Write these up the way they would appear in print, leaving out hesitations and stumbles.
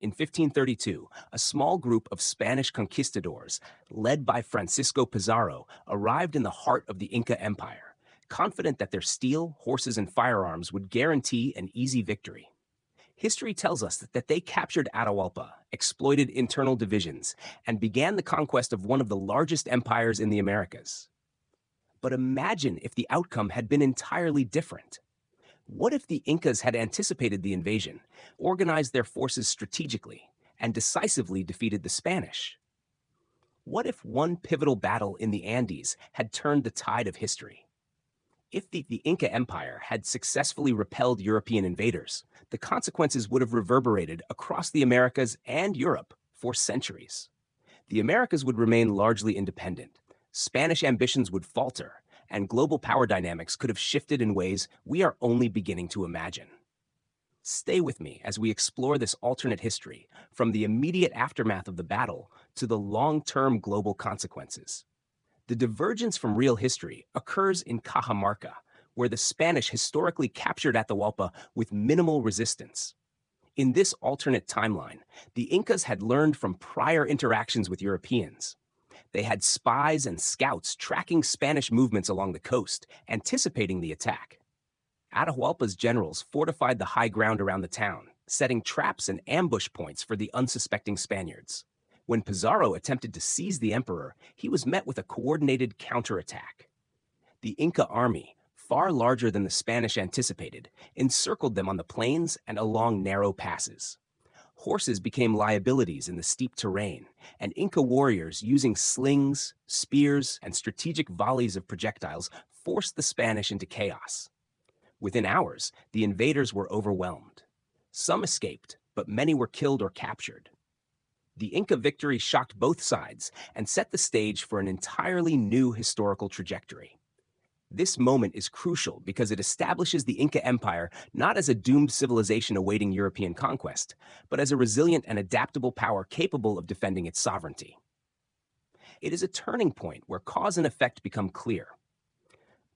In 1532, a small group of Spanish conquistadors, led by Francisco Pizarro, arrived in the heart of the Inca Empire, confident that their steel, horses, and firearms would guarantee an easy victory. History tells us that they captured Atahualpa, exploited internal divisions, and began the conquest of one of the largest empires in the Americas. But imagine if the outcome had been entirely different. What if the Incas had anticipated the invasion, organized their forces strategically, and decisively defeated the Spanish? What if one pivotal battle in the Andes had turned the tide of history? If the Inca Empire had successfully repelled European invaders, the consequences would have reverberated across the Americas and Europe for centuries. The Americas would remain largely independent, Spanish ambitions would falter, and global power dynamics could have shifted in ways we are only beginning to imagine. Stay with me as we explore this alternate history, from the immediate aftermath of the battle to the long-term global consequences. The divergence from real history occurs in Cajamarca, where the Spanish historically captured Atahualpa with minimal resistance. In this alternate timeline, the Incas had learned from prior interactions with Europeans. They had spies and scouts tracking Spanish movements along the coast, anticipating the attack. Atahualpa's generals fortified the high ground around the town, setting traps and ambush points for the unsuspecting Spaniards. When Pizarro attempted to seize the emperor, he was met with a coordinated counterattack. The Inca army, far larger than the Spanish anticipated, encircled them on the plains and along narrow passes. Horses became liabilities in the steep terrain, and Inca warriors using slings, spears, and strategic volleys of projectiles forced the Spanish into chaos. Within hours, the invaders were overwhelmed. Some escaped, but many were killed or captured. The Inca victory shocked both sides and set the stage for an entirely new historical trajectory. This moment is crucial because it establishes the Inca Empire not as a doomed civilization awaiting European conquest, but as a resilient and adaptable power capable of defending its sovereignty. It is a turning point where cause and effect become clear.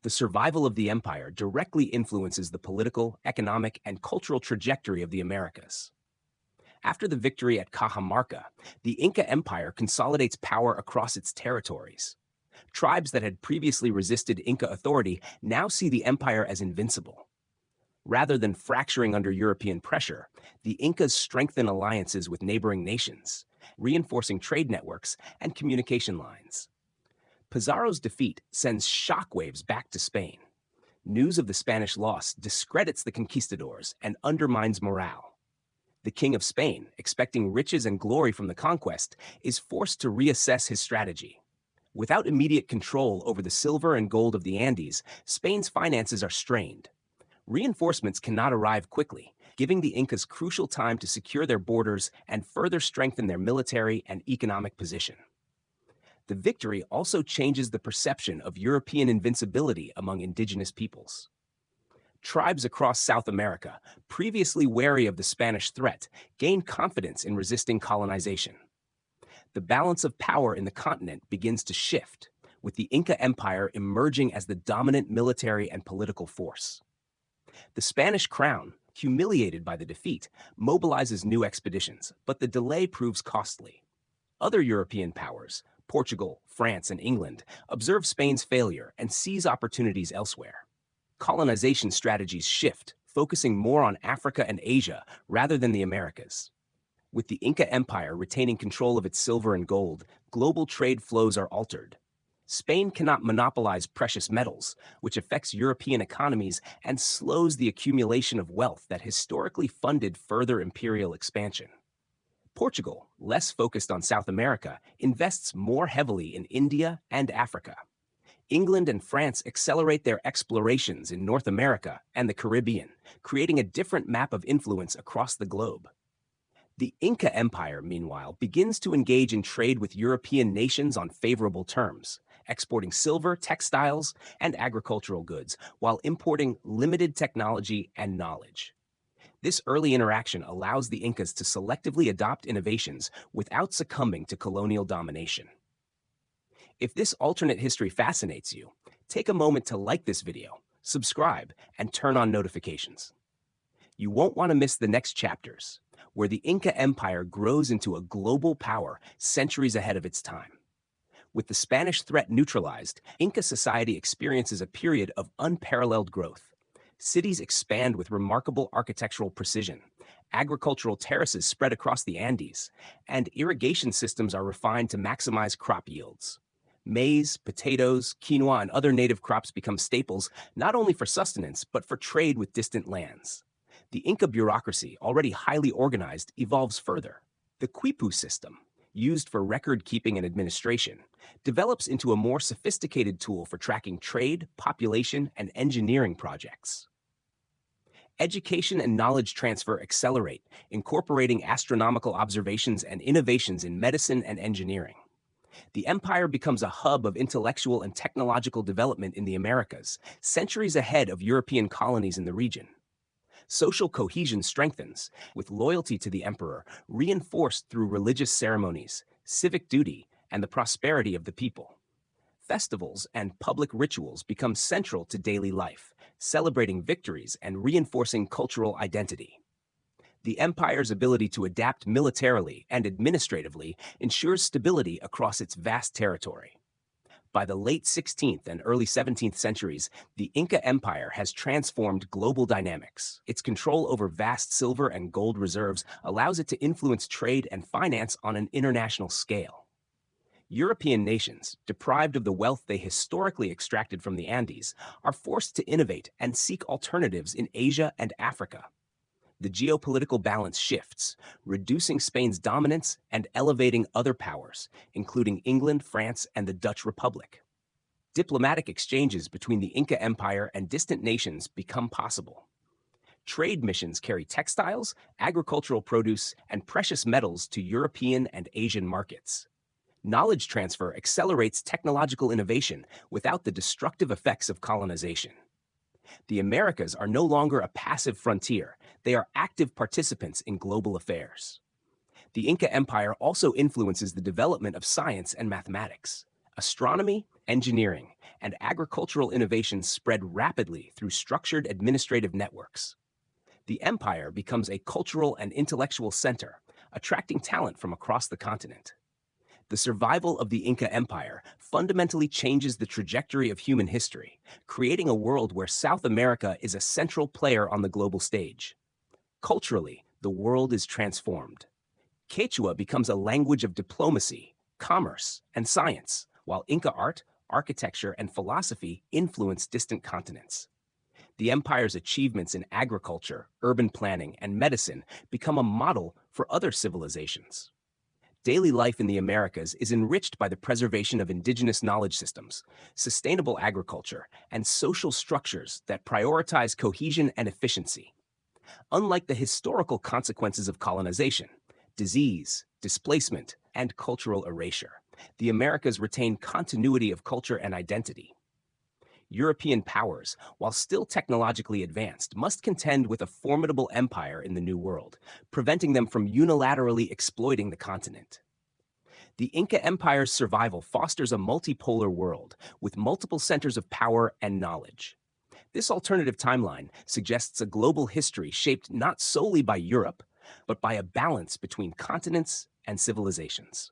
The survival of the empire directly influences the political, economic, and cultural trajectory of the Americas. After the victory at Cajamarca, the Inca Empire consolidates power across its territories. Tribes that had previously resisted Inca authority now see the empire as invincible. Rather than fracturing under European pressure, the Incas strengthen alliances with neighboring nations, reinforcing trade networks and communication lines. Pizarro's defeat sends shockwaves back to Spain. News of the Spanish loss discredits the conquistadors and undermines morale. The King of Spain, expecting riches and glory from the conquest, is forced to reassess his strategy. Without immediate control over the silver and gold of the Andes, Spain's finances are strained. Reinforcements cannot arrive quickly, giving the Incas crucial time to secure their borders and further strengthen their military and economic position. The victory also changes the perception of European invincibility among indigenous peoples. Tribes across South America, previously wary of the Spanish threat, gain confidence in resisting colonization. The balance of power in the continent begins to shift, with the Inca Empire emerging as the dominant military and political force. The Spanish crown, humiliated by the defeat, mobilizes new expeditions, but the delay proves costly. Other European powers, Portugal, France, and England, observe Spain's failure and seize opportunities elsewhere. Colonization strategies shift, focusing more on Africa and Asia rather than the Americas. With the Inca Empire retaining control of its silver and gold, global trade flows are altered. Spain cannot monopolize precious metals, which affects European economies and slows the accumulation of wealth that historically funded further imperial expansion. Portugal, less focused on South America, invests more heavily in India and Africa. England and France accelerate their explorations in North America and the Caribbean, creating a different map of influence across the globe. The Inca Empire, meanwhile, begins to engage in trade with European nations on favorable terms, exporting silver, textiles, and agricultural goods, while importing limited technology and knowledge. This early interaction allows the Incas to selectively adopt innovations without succumbing to colonial domination. If this alternate history fascinates you, take a moment to like this video, subscribe, and turn on notifications. You won't want to miss the next chapters. where the Inca Empire grows into a global power centuries ahead of its time. With the Spanish threat neutralized, Inca society experiences a period of unparalleled growth. Cities expand with remarkable architectural precision. Agricultural terraces spread across the Andes, and irrigation systems are refined to maximize crop yields. Maize, potatoes, quinoa, and other native crops become staples not only for sustenance, but for trade with distant lands. The Inca bureaucracy, already highly organized, evolves further. The quipu system, used for record keeping and administration, develops into a more sophisticated tool for tracking trade, population, and engineering projects. Education and knowledge transfer accelerate, incorporating astronomical observations and innovations in medicine and engineering. The empire becomes a hub of intellectual and technological development in the Americas, centuries ahead of European colonies in the region. Social cohesion strengthens, with loyalty to the emperor reinforced through religious ceremonies, civic duty, and the prosperity of the people. Festivals and public rituals become central to daily life, celebrating victories and reinforcing cultural identity. The empire's ability to adapt militarily and administratively ensures stability across its vast territory. By the late 16th and early 17th centuries, the Inca Empire has transformed global dynamics. Its control over vast silver and gold reserves allows it to influence trade and finance on an international scale. European nations, deprived of the wealth they historically extracted from the Andes, are forced to innovate and seek alternatives in Asia and Africa. The geopolitical balance shifts, reducing Spain's dominance and elevating other powers, including England, France, and the Dutch Republic. Diplomatic exchanges between the Inca Empire and distant nations become possible. Trade missions carry textiles, agricultural produce, and precious metals to European and Asian markets. Knowledge transfer accelerates technological innovation without the destructive effects of colonization. The Americas are no longer a passive frontier, they are active participants in global affairs. The Inca Empire also influences the development of science and mathematics. Astronomy, engineering, and agricultural innovations spread rapidly through structured administrative networks. The empire becomes a cultural and intellectual center, attracting talent from across the continent. The survival of the Inca Empire fundamentally changes the trajectory of human history, creating a world where South America is a central player on the global stage. Culturally, the world is transformed. Quechua becomes a language of diplomacy, commerce, and science, while Inca art, architecture, and philosophy influence distant continents. The empire's achievements in agriculture, urban planning, and medicine become a model for other civilizations. Daily life in the Americas is enriched by the preservation of indigenous knowledge systems, sustainable agriculture, and social structures that prioritize cohesion and efficiency. Unlike the historical consequences of colonization, disease, displacement, and cultural erasure, the Americas retain continuity of culture and identity. European powers, while still technologically advanced, must contend with a formidable empire in the New World, preventing them from unilaterally exploiting the continent. The Inca Empire's survival fosters a multipolar world with multiple centers of power and knowledge. This alternative timeline suggests a global history shaped not solely by Europe, but by a balance between continents and civilizations.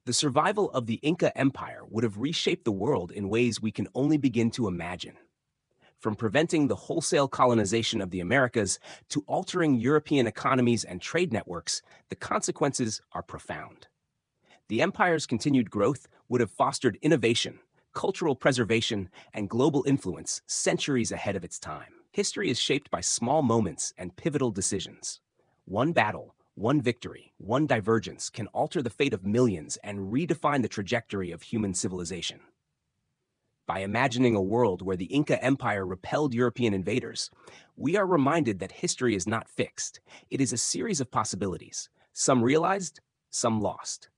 The survival of the Inca Empire would have reshaped the world in ways we can only begin to imagine. From preventing the wholesale colonization of the Americas to altering European economies and trade networks, the consequences are profound. The empire's continued growth would have fostered innovation, cultural preservation, and global influence centuries ahead of its time. History is shaped by small moments and pivotal decisions. One battle, one victory, one divergence can alter the fate of millions and redefine the trajectory of human civilization. By imagining a world where the Inca Empire repelled European invaders, we are reminded that history is not fixed. It is a series of possibilities, some realized, some lost.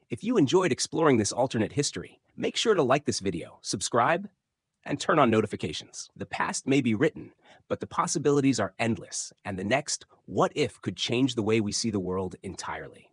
If you enjoyed exploring this alternate history, make sure to like this video, subscribe, and turn on notifications. The past may be written, but the possibilities are endless, and the next what if could change the way we see the world entirely.